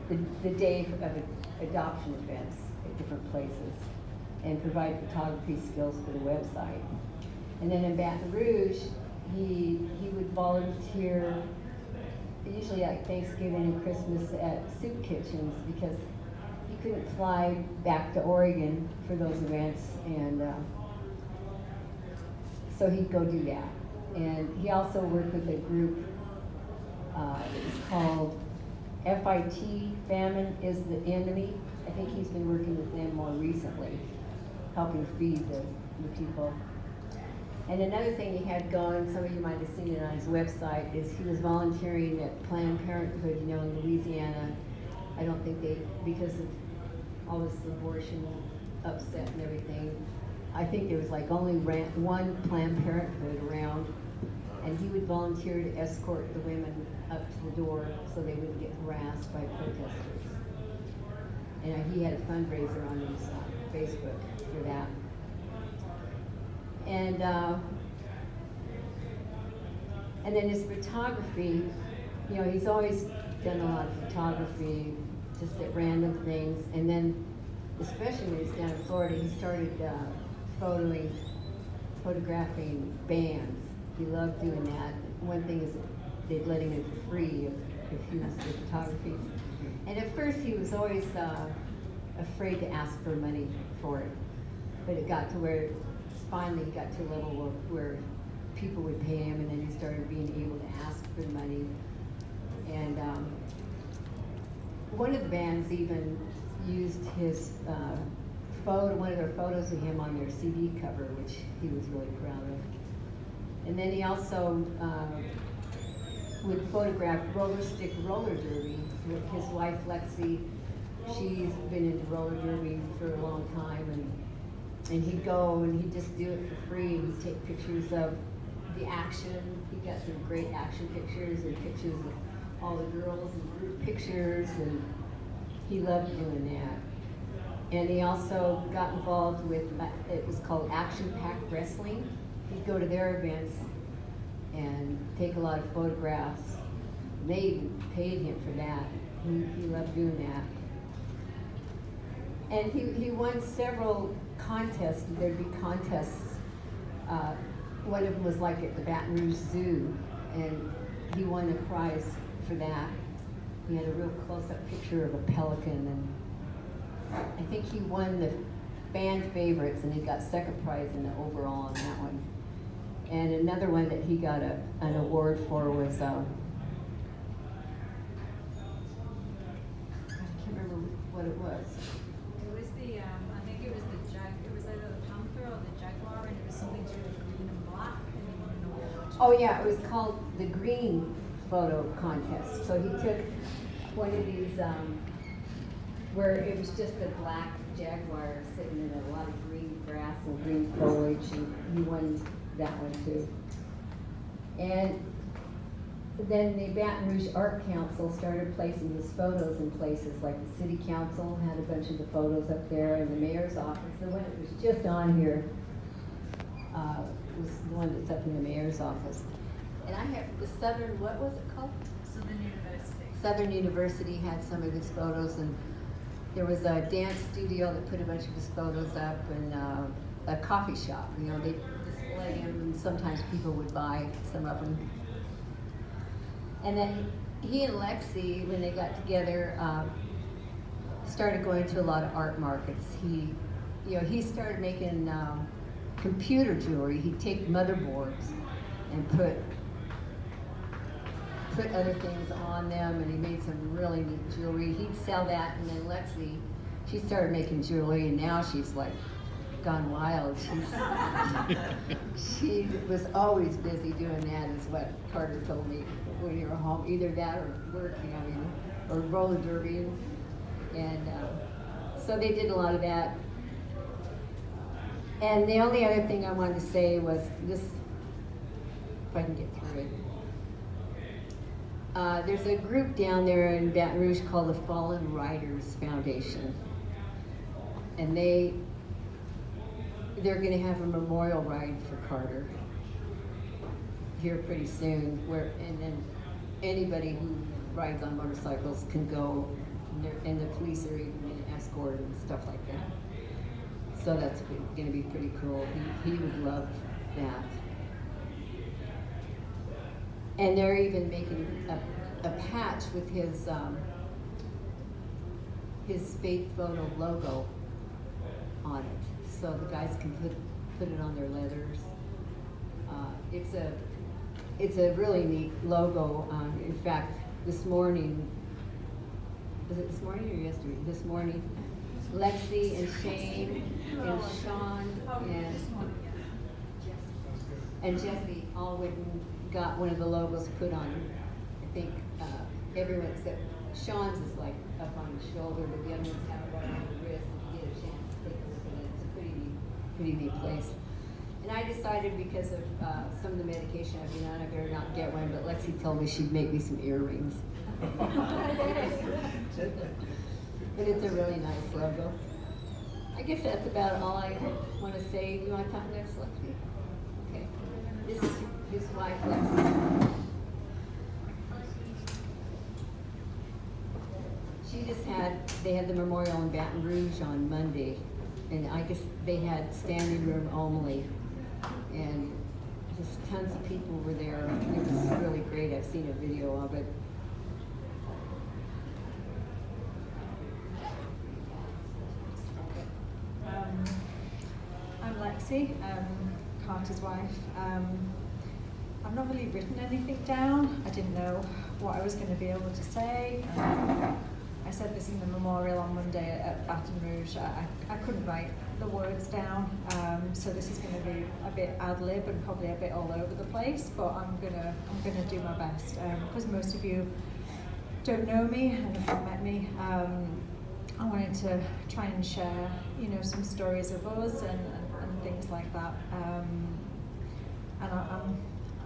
the day of adoption events at different places and provide photography skills for the website. And then in Baton Rouge, he would volunteer, usually like Thanksgiving and Christmas at soup kitchens because he couldn't fly back to Oregon for those events, and so he'd go do that. And he also worked with a group that was called FIT, Famine is the Enemy. I think he's been working with them more recently, helping feed the people. And another thing he had going, some of you might have seen it on his website, is he was volunteering at Planned Parenthood, you know, in Louisiana. I don't think because of all this abortion upset and everything, I think there was like only one Planned Parenthood around, and he would volunteer to escort the women up to the door so they wouldn't get harassed by protesters. And he had a fundraiser on his Facebook for that. And then his photography, you know, he's always done a lot of photography, just at random things. And then, especially when he's down in Florida, he started photographing bands. He loved doing that. One thing is they'd let him in for free if he was the photography. And at first he was always afraid to ask for money for it. But it got to where finally he got to a level where people would pay him, and then he started being able to ask for the money. And one of the bands even used his one of their photos of him on their CD cover, which he was really proud of. And then he also would photograph roller derby with his wife Lexi. She's been into roller derby for a long time, and he'd go and he'd just do it for free. He'd take pictures of the action. He got some great action pictures and pictures of all the girls and group pictures, and he loved doing that. And he also got involved with, it was called Action Pack Wrestling. He'd go to their events and take a lot of photographs. They even paid him for that. He loved doing that. And he won several contests. There'd be contests. One of them was like at the Baton Rouge Zoo, and he won a prize for that. He had a real close-up picture of a pelican, and I think he won the band favorites, and he got second prize in the overall on that one. And another one that he got an award for was, I can't remember what it was. It was I think it was it was either the panther or the jaguar, and it was something to do with green and black, and he wanted to know which. Oh yeah, it was called the Green Photo Contest. So he took one of these, where it was just a black jaguar sitting in a lot of green grass and green foliage, and he won that one too. And then the Baton Rouge Art Council started placing his photos in places like the City Council had a bunch of the photos up there, and the mayor's office. The one that was just on here was the one that's up in the mayor's office. And I have the Southern, what was it called? Southern University. Southern University had some of his photos, and there was a dance studio that put a bunch of his photos up, and a coffee shop. You know, they display them, and sometimes people would buy some of them. And then he and Lexi, when they got together, started going to a lot of art markets. He started making computer jewelry. He'd take motherboards and put other things on them, and he made some really neat jewelry. He'd sell that, and then Lexi, she started making jewelry, and now she's like gone wild. She was always busy doing that, is what Carter told me when you were home. Either that or working, or roller derby. And so they did a lot of that. And the only other thing I wanted to say was this, if I can get through it. There's a group down there in Baton Rouge called the Fallen Riders Foundation. And they're going to have a memorial ride for Carter here pretty soon, and then anybody who rides on motorcycles can go And the police are even in escort and stuff like that. So that's going to be pretty cool. He would love that. And they're even making a patch with his Faith Photo logo on it, so the guys can put it on their leathers. It's a really neat logo. In fact, this morning, was it this morning or yesterday? This morning, Lexi and Shane and Sean and Jesse all went and got one of the logos put on. I think everyone except Sean's is like up on his shoulder, but the other ones have it right on the wrist. If you get a chance to take a look at it, it's a pretty neat place. And I decided because of some of the medication I've been on, I better not get one, but Lexi told me she'd make me some earrings. But it's a really nice logo. I guess that's about all I want to say. You want to talk next, Lexi? Okay. This is his wife, Lexi. They had the memorial in Baton Rouge on Monday, and I guess they had standing room only, and just tons of people were there. It was really great. I've seen a video of it. I'm Lexi, Carter's wife. I've not really written anything down. I didn't know what I was going to be able to say. I said this in the memorial on Monday at Baton Rouge. I couldn't write the words down, so this is going to be a bit ad lib and probably a bit all over the place. But I'm gonna do my best because most of you don't know me and have not met me. I wanted to try and share, some stories of us and things like that. And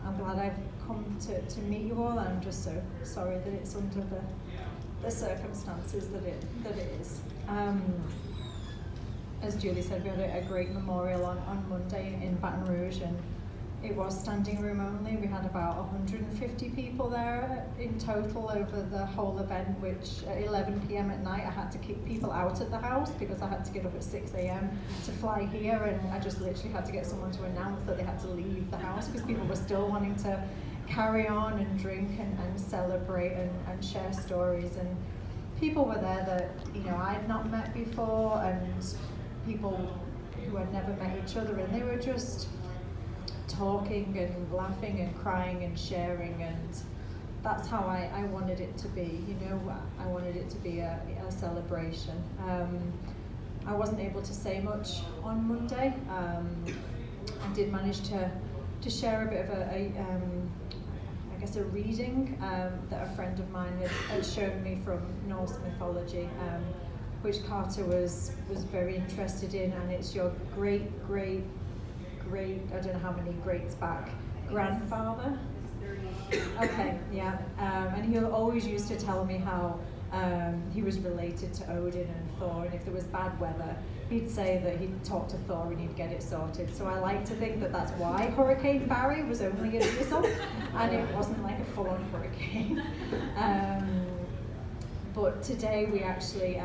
I'm glad I've come to meet you all. I'm just so sorry that it's under the circumstances that it is. As Julie said, we had a great memorial on Monday in Baton Rouge, and it was standing room only. We had about 150 people there in total over the whole event, which at 11 p.m. at night I had to kick people out of the house because I had to get up at 6 a.m. to fly here, and I just literally had to get someone to announce that they had to leave the house because people were still wanting to carry on and drink and celebrate and share stories. And people were there that I had not met before, and people who had never met each other, and they were just talking and laughing and crying and sharing, and that's how I wanted it to be. I wanted it to be a celebration. I wasn't able to say much on Monday. I did manage to share a bit of a reading that a friend of mine had shown me from Norse mythology, which Carter was very interested in, and it's your great, I don't know how many greats back, grandfather. Okay, yeah, and he always used to tell me how he was related to Odin and Thor, and if there was bad weather, he'd say that he'd talk to Thor and he'd get it sorted. So I like to think that that's why Hurricane Barry was only a drizzle, and it wasn't like a full-on hurricane. But today we actually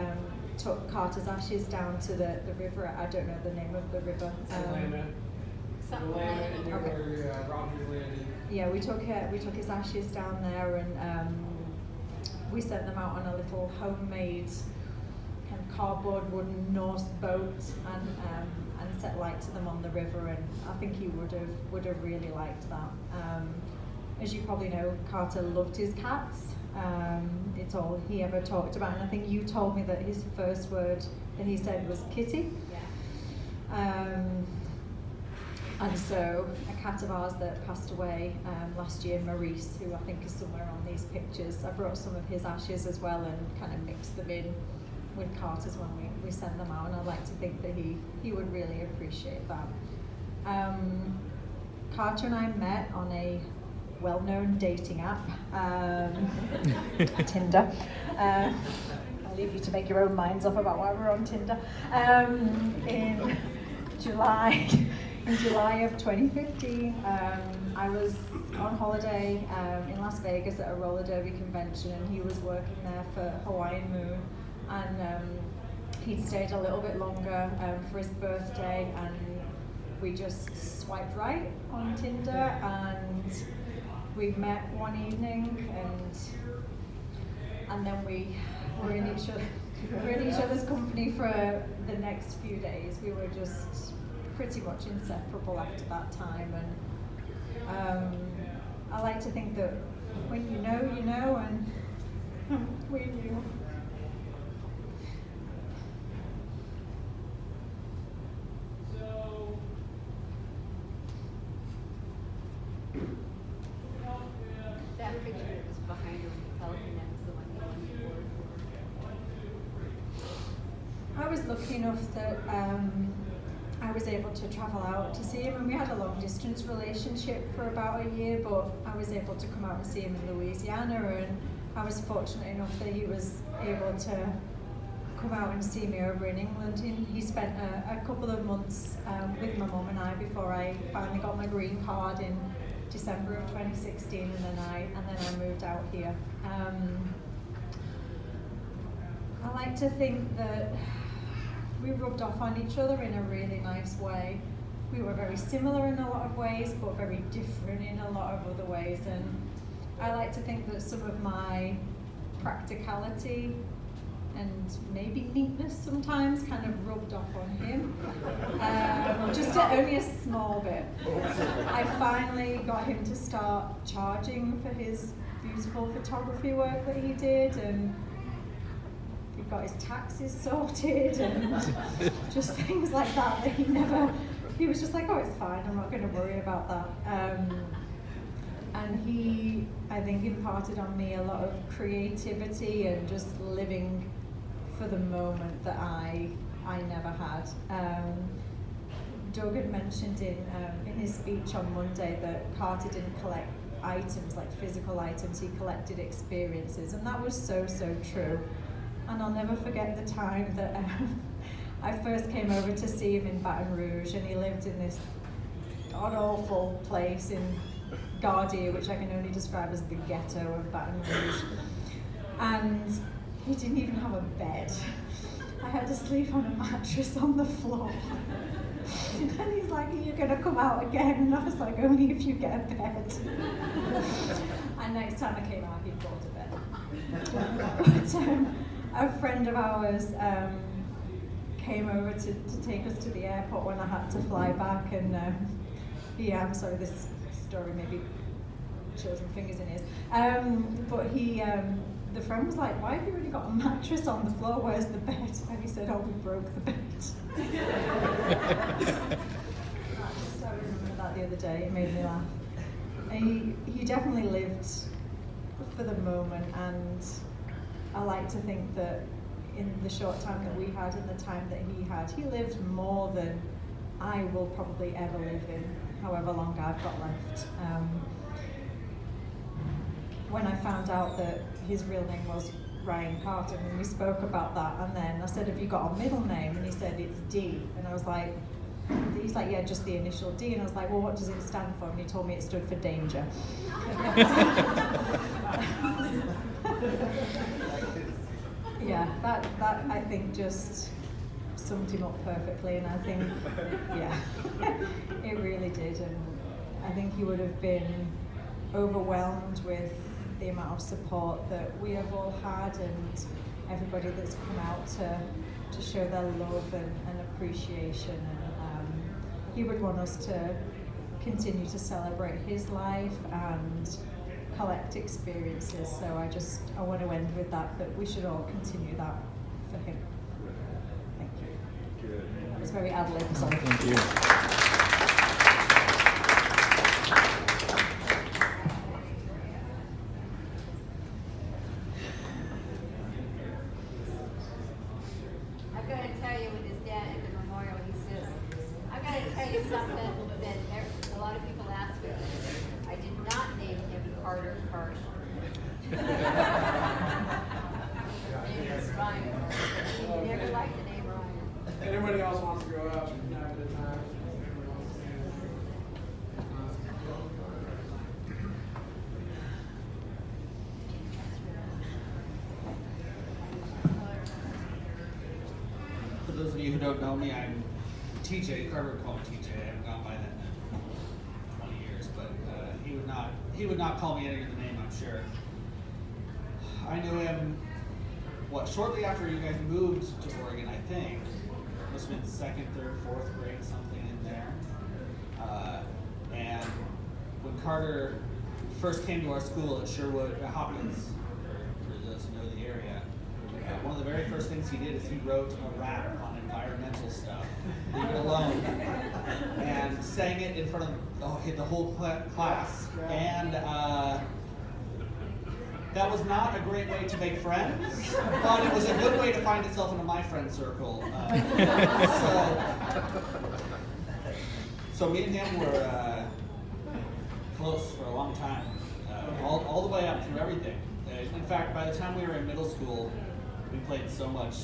took Carter's ashes down to the river. I don't know the name of the river. Yeah, we took his ashes down there, and we sent them out on a little homemade kind of cardboard wooden Norse boat, and set light to them on the river, and I think he would have really liked that. As you probably know, Carter loved his cats. It's all he ever talked about, and I think you told me that his first word that he said was kitty. Yeah. And so a cat of ours that passed away last year, Maurice, who I think is somewhere on these pictures, I brought some of his ashes as well and kind of mixed them in with Carter's when we send them out, and I like to think that he would really appreciate that. Carter and I met on a well-known dating app, Tinder. I'll leave you to make your own minds up about why we're on Tinder. In July in July of 2015, I was on holiday in Las Vegas at a roller derby convention, and he was working there for Hawaiian Moon, and he'd stayed a little bit longer for his birthday, and we just swiped right on Tinder, and we met one evening, and then we were in each other's company for the next few days. We were just pretty much inseparable after that time, and I like to think that when you know, and we knew. That picture that was behind her with the pelican, that was the one you wanted for. I was lucky enough that I was able to travel out to see him, and we had a long distance relationship for about a year, but I was able to come out and see him in Louisiana, and I was fortunate enough that he was able to come out and see me over in England. He spent a couple of months with my mum and I before I finally got my green card in December of 2016, and then I moved out here. I like to think that we rubbed off on each other in a really nice way. We were very similar in a lot of ways, but very different in a lot of other ways. And I like to think that some of my practicality and maybe neatness sometimes kind of rubbed off on him, only a small bit. I finally got him to start charging for his beautiful photography work that he did, and he got his taxes sorted and just things like that he was just like, oh, it's fine, I'm not going to worry about that. And he, I think, imparted on me a lot of creativity and just living for the moment that I never had. Doug had mentioned in his speech on Monday that Carter didn't collect items, like physical items, he collected experiences, and that was so true. And I'll never forget the time that I first came over to see him in Baton Rouge, and he lived in this god-awful place in Gardia, which I can only describe as the ghetto of Baton Rouge. And he didn't even have a bed. I had to sleep on a mattress on the floor. And he's like, are you gonna come out again? And I was like, only if you get a bed. And next time I came out, he'd brought a bed. But a friend of ours came over to take us to the airport when I had to fly back, and I'm sorry, this story maybe shows some fingers in his. But the friend was like, why have you already got a mattress on the floor? Where's the bed? And he said, oh, we broke the bed. I remember that the other day, it made me laugh. And he definitely lived for the moment, and I like to think that in the short time that we had and the time that he lived more than I will probably ever live in, however long I've got left. When I found out that his real name was Ryan Carter, and we spoke about that, and then I said, have you got a middle name? And he said, it's D. And I was like, he's like, yeah, just the initial D. And I was like, well, what does it stand for? And he told me it stood for danger. Yeah, that I think just summed him up perfectly, and I think, yeah, it really did. And I think he would have been overwhelmed with the amount of support that we have all had, and everybody that's come out to show their love and appreciation. And he would want us to continue to celebrate his life and collect experiences. So I want to end with that we should all continue that for him. Thank you. Good. That was very ad-lib, sorry. Thank you. I've got to tell you, with his dad at the memorial, he says, I've got to tell you something that a lot of people ask me. I did not name him Carter Carson. His name was Ryan Carson. He never liked the name Ryan. Anybody else wants to go out and have a good time? those of you who don't know me, I'm TJ. Carter would call me TJ. I haven't gone by that in 20 years, but he would not call me any other name, I'm sure. I knew him, shortly after you guys moved to Oregon, I think. Must have been 2nd, 3rd, 4th grade, something in there. And when Carter first came to our school at Sherwood, Hopkins, for those who know the area, one of the very first things he did is he wrote a rap on environmental stuff, Leave It Alone, and sang it in front of the whole class. And that was not a great way to make friends, but it was a good way to find itself into my friend circle. So me and him were close for a long time, all the way up through everything. In fact, by the time we were in middle school, we played so much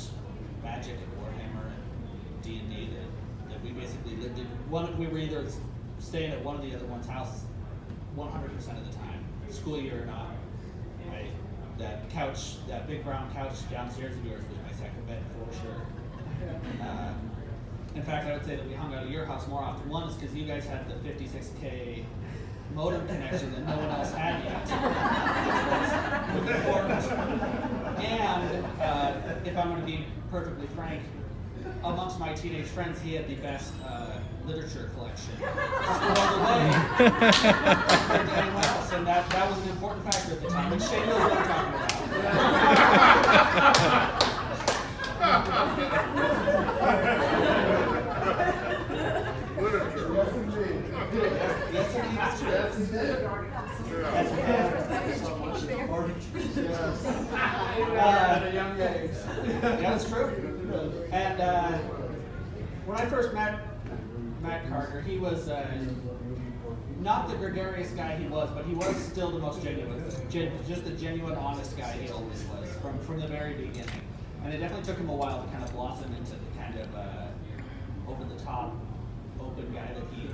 Magic and Warhammer and D&D that we basically lived in we were either staying at one of the other one's house 100% of the time, school year or not. Right? That big brown couch downstairs of yours was my second bed for sure. In fact, I would say that we hung out at your house more often. One is because you guys had the 56K modem connection that no one else had yet. Which was important. And if I'm going to be perfectly frank, amongst my teenage friends, he had the best literature collection all the way compared to anyone else, and that was an important factor at the time. And Shane knows what I'm talking about. Yes, at a young age. Yeah, that's true. And when I first met Carter, he was not the gregarious guy he was, but he was still the most genuine, just the genuine, honest guy he always was from the very beginning. And it definitely took him a while to kind of blossom into the kind of over-the-top, open guy that he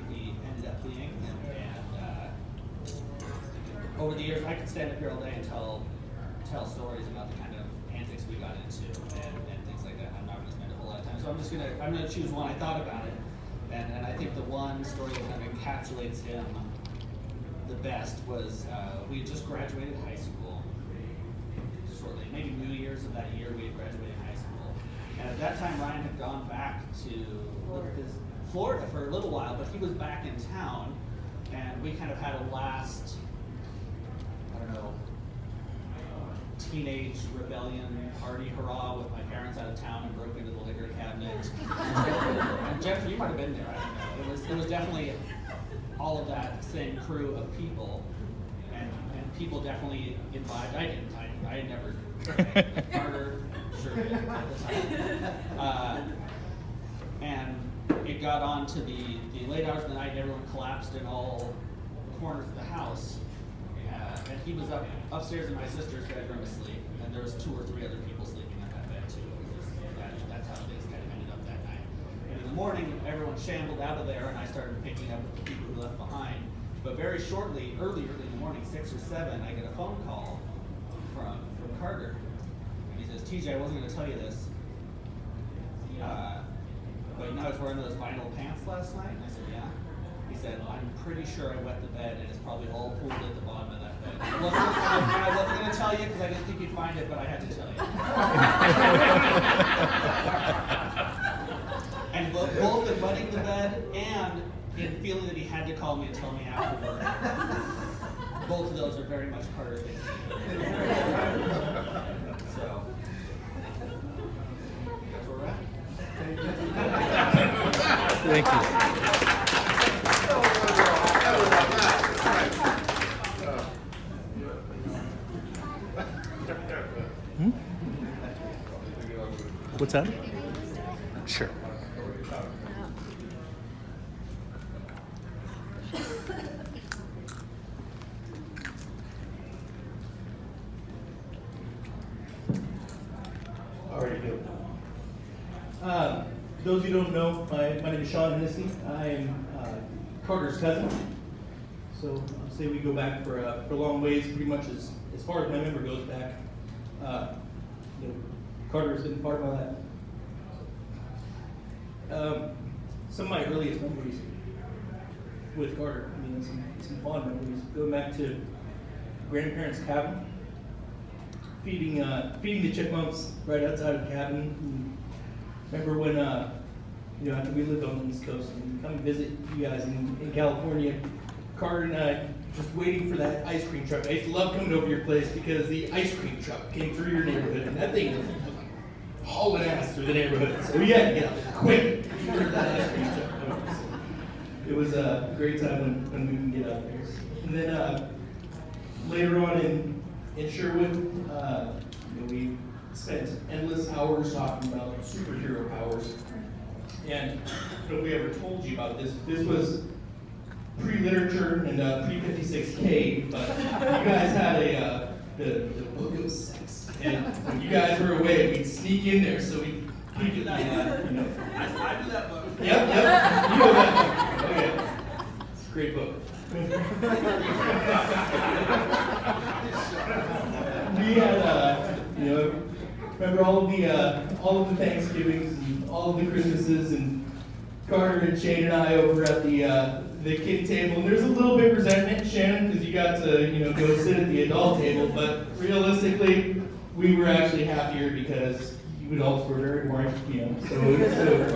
ended up being. And over the years, I could stand up here all day and tell stories about the kind of antics we got into and things like that. I'm not going to spend a whole lot of time, so I'm gonna choose one. I thought about it, and I think the one story that kind of encapsulates him the best was we had just graduated high school shortly, maybe New Year's of that year we had graduated high school, and at that time Ryan had gone back to Florida for a little while, but he was back in town, and we kind of had a last, I don't know, teenage rebellion party hurrah with my parents out of town and broke into the liquor cabinet. And Jennifer, you might have been there, I don't know. It was definitely all of that same crew of people, and people definitely imbibed. I didn't. I had never drank. Carter sure did at the time. And it got on to the late hours of the night, and everyone collapsed in all corners of the house. And he was upstairs in my sister's bedroom asleep, and there was 2 or 3 other people sleeping in that bed too. That's how things kind of ended up that night. And in the morning, everyone shambled out of there, and I started picking up the people who left behind. But very shortly, early in the morning, 6 or 7, I get a phone call from Carter. And he says, TJ, I wasn't going to tell you this, but you know I was wearing those vinyl pants last night? And I said, yeah. He said, I'm pretty sure I wet the bed, and it's probably all pooled at the bottom of that bed. I wasn't going to tell you because I didn't think you'd find it, but I had to tell you. And both in wetting the bed and in feeling that he had to call me and tell me afterward, both of those are very much Carter things. So, that's where we're at. Thank you. What's that? Sure. How are you doing? Those who don't know, my name is Sean Hennessy. I am Carter's cousin. So I'll say we go back for a long ways, pretty much as far as my memory goes back. Carter's been part of my life. some of my earliest memories with Carter, I mean, some fond memories. Going back to grandparents' cabin, feeding the chipmunks right outside of the cabin. And remember when, after we lived on the East Coast and come visit you guys in California, Carter and I just waiting for that ice cream truck. I used to love coming over to your place because the ice cream truck came through your neighborhood, and that thing was hauling ass through the neighborhood. So we had to get out there quick for that ice cream truck. It was a great time when we can get out there. And then later on in Sherwood, we spent endless hours talking about superhero powers. And I don't know if we ever told you about this. This was pre-literature and pre-56K, but you guys had the book of sex. And when you guys were away, we'd sneak in there so we'd peek at the, I do that book. Yep, you know that book. Okay. It's a great book. We had, remember all of the Thanksgivings and all of the Christmases, and Carter and Shane and I over at the kid table. And there's a little bit of resentment, Shannon, because you got to go sit at the adult table. But realistically, we were actually happier because you adults were very boring, So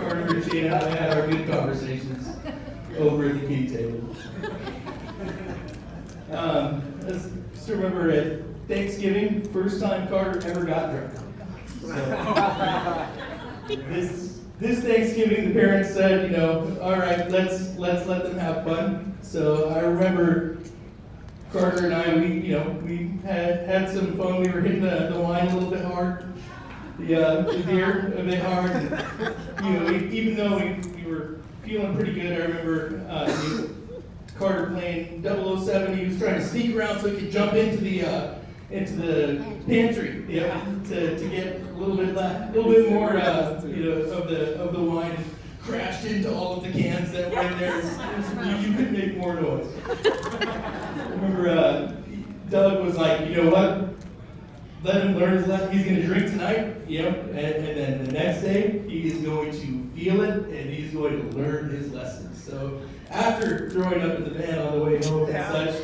Carter and Shane and I had our good conversations over at the kid table. I still remember at Thanksgiving, first time Carter ever got drunk. So, this Thanksgiving, the parents said, all right, let's let them have fun. So I remember Carter and I, we had some fun. We were hitting the wine a little bit hard, the beer a bit hard. And, even though we were feeling pretty good, I remember Carter playing 007. He was trying to sneak around so he could jump into the pantry, to get a little bit more, of the wine, and crashed into all of the cans that were in there. You could make more noise. I remember Doug was like, you know what? Let him learn his lesson. He's going to drink tonight, and then the next day he is going to feel it and he's going to learn his lesson. So after throwing up in the van on the way home and such,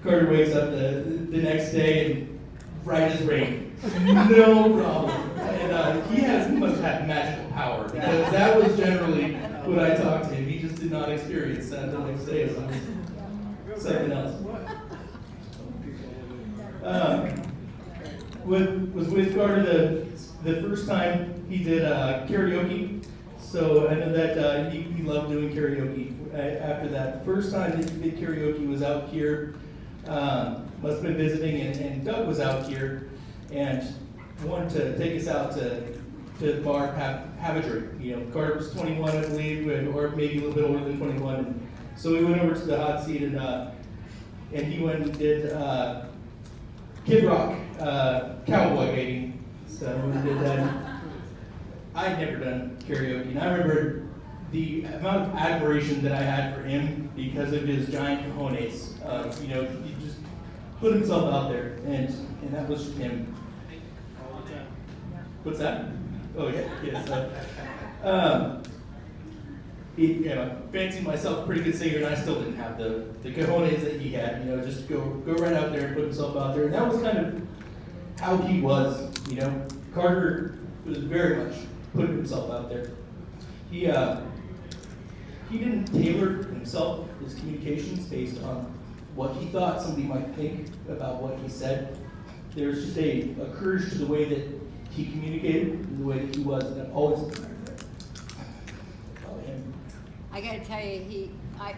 Carter wakes up the next day and right as rain. No problem. And he must have magical power, because that was generally when I talked to him. He just did not experience that the next day. It was something else. Was with Carter the first time he did karaoke. So I know that he loved doing karaoke. After that, the first time he did karaoke was out here. Must have been visiting, and Doug was out here and wanted to take us out to the bar, have a drink. Carter was 21, I believe, or maybe a little bit older than 21. And so we went over to the hot seat, and he went and did Kid Rock, Cowboy Baby. So we did that. I'd never done karaoke, and I remember the amount of admiration that I had for him because of his giant cojones. He just put himself out there, and that was just him. What's that? Oh yeah. So, fancied myself a pretty good singer, and I still didn't have the cojones that he had. Just go right out there and put himself out there, and that was kind of how he was. Carter was very much putting himself out there. He didn't tailor himself, his communications, based on what he thought somebody might think about what he said. There's just a courage to the way that he communicated, and the way that he was, and I've always admired that. I gotta tell you,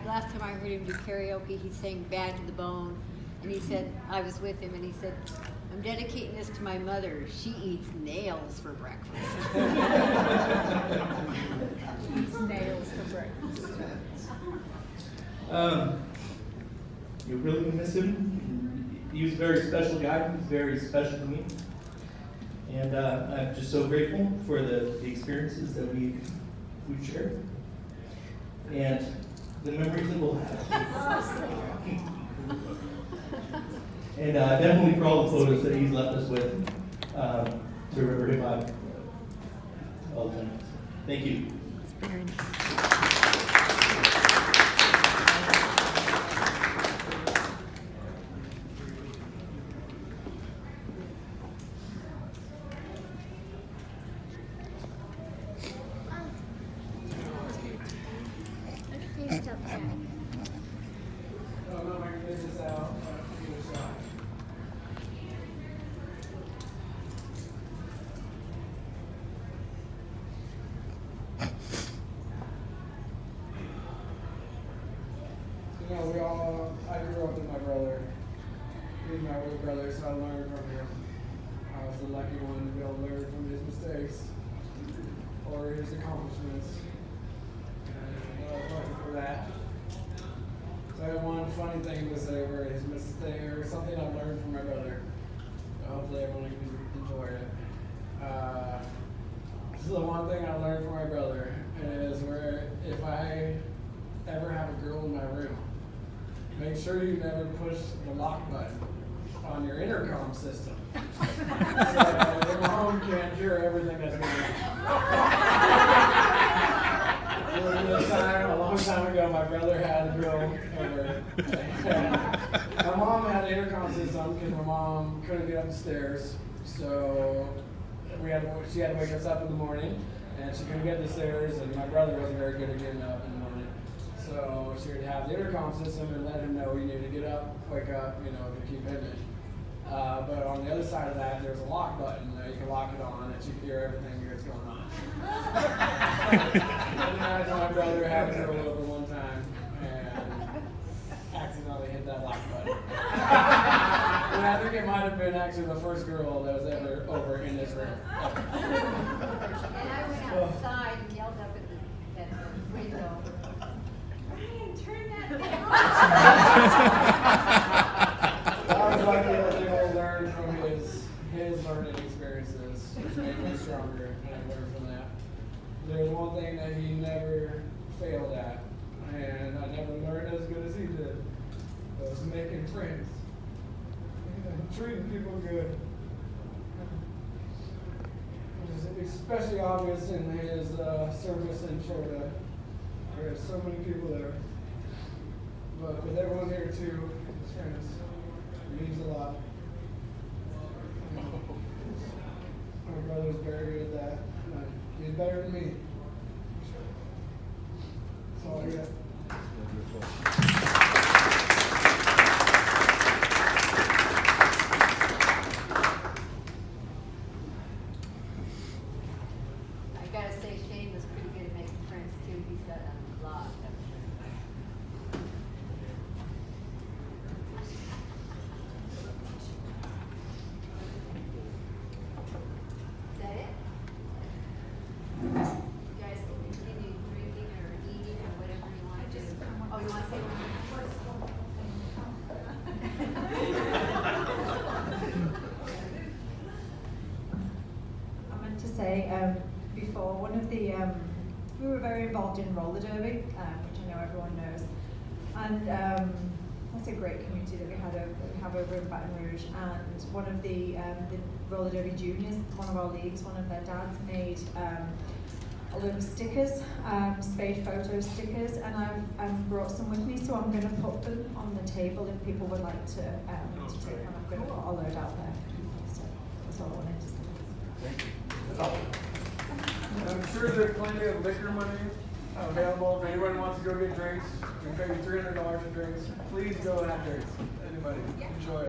last time I heard him do karaoke, he sang "Bad to the Bone," and he said, I was with him, and he said, "I'm dedicating this to my mother. She eats nails for breakfast." Eats nails for breakfast. You're really gonna miss him. He was a very special guy. He was very special to me, and I'm just so grateful for the experiences that we've shared and the memories that we'll have. And definitely for all the photos that he's left us with to remember him by all the time. Thank you. Very nice. I don't know if I can get this out, but I'll give it a shot. You know, I grew up with my brother. He's my older brother, so I learned from him. I was the lucky one to be able to learn from his mistakes or his accomplishments. And I was lucky for that. So I have one funny thing to say where his mistake or something I've learned from my brother. Hopefully everyone can enjoy it. This is the one thing I learned from my brother is where if I ever have a girl in my room, make sure you never push the lock button on your intercom system. So your mom can't hear everything that's going on. A long time ago, my brother had a girl over. And my mom had an intercom system because my mom couldn't get up the stairs. So she had to wake us up in the morning, and she couldn't get the stairs, and my brother wasn't very good at getting up in the morning. So she would have the intercom system and let him know you need to get up, wake up, you know, to keep him in. But on the other side of that, there's a lock button that you can lock it on, and she can hear everything that's going on. Imagine my brother had a girl over one time and accidentally hit that lock button. And I think it might have been actually the first girl that was ever over in this room. And I went outside and yelled up at the window, Brian, turn that down. I was lucky that they all learned from his learning experiences, which made me stronger, and I learned from that. There's one thing that he never failed at, and I never learned as good as he did, was making friends. And treating people good. Which is especially obvious in his service in Florida. There's so many people there. But with everyone here too, his friends, it means a lot. My brother's very good at that. He's better than me. That's all I got. I gotta say, Shane was pretty good at making friends too. He's got a lot of friends. Is that it? You guys can continue drinking or eating or whatever you want to do. Oh, you want to say I meant to say before, one of the, we were very involved in roller derby, which I know everyone knows. And that's a great community that we have over in Baton Rouge. And one of the roller derby juniors, one of our leagues, one of their dads made a load of stickers, spade photo stickers, and I've brought some with me, so I'm going to put them on the table if people would like to take them. I'm going to put a load out there. So that's all I wanted to say. Thank you. I'm sure there's plenty of liquor money available if anyone wants to go get drinks. We pay you $300 for drinks. Please go and have drinks. Anybody, enjoy it.